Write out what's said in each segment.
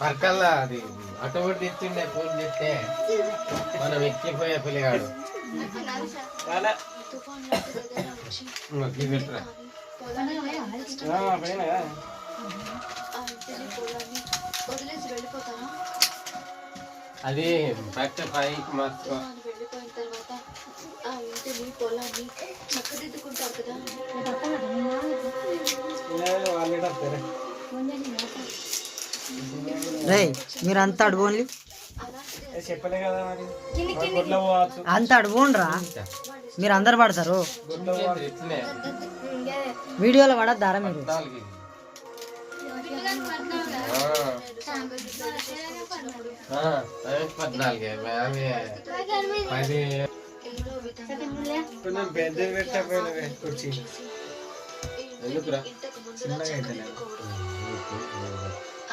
పక్కల్లా అది అటువంటి ఇచ్చిండే ఫోన్ చేస్తే మనం ఎక్కిపోయే పిల్లగాడు అది పక్క పైకి మార్చుకో. వెళ్ళిపోయిన తర్వాత ఆ ఇంటిని పొలాన్ని చక్కదిద్దుకుంటారు కదా. మీరంతా అడుగుండి చెప్పలే కదా మరి అంత అడుగుండ్రా మీరు అందరు పడతారు వీడియోలో పడద్దారా మీరు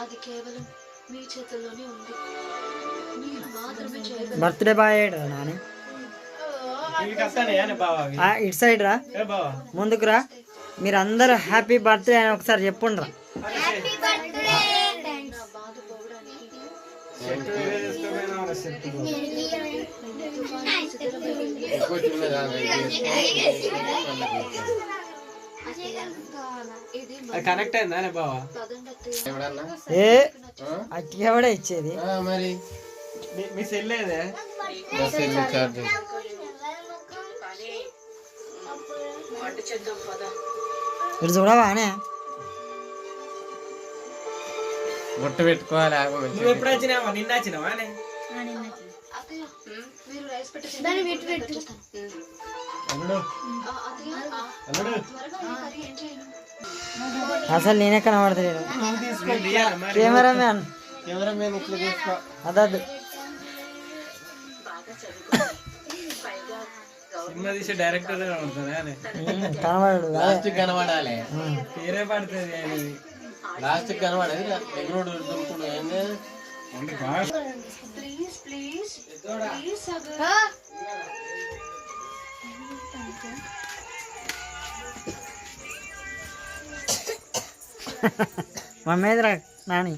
అది కేవలం మీ చేతుల్లోనే ఉంది. మీరు మాత్రమే చేయగలరు. బర్త్డే బాయ్ నాని ఇటు సైడ్ రా ముందుకు రా మీరు అందరూ హ్యాపీ బర్త్డే అని ఒకసారి చెప్పుండ్రా. కనెక్ట్ అయిందా బావా? ఏ అట్టిగా కూడా ఇచ్చేది మరి మీ సెల్లేదే ఇటు చూడవానే బొట్టు పెట్టుకోవాలి. నువ్వు ఎప్పుడు వచ్చినావా? నిన్న వచ్చినావా? అసలు నేనే కనబడతలేను. కెమెరామ్యాన్ ఇట్లా తీసుకో. సినిమా అదద్దు తీసే డైరెక్టర్ కనబడు లాస్ట్ కనబడాలి. పేరే పడుతుంది లాస్ట్ కనబడేది ఎగురుడు దుంకుడు ప్లీజ్ ప్లీజ్ ప్లీజ్ మా మీద నాని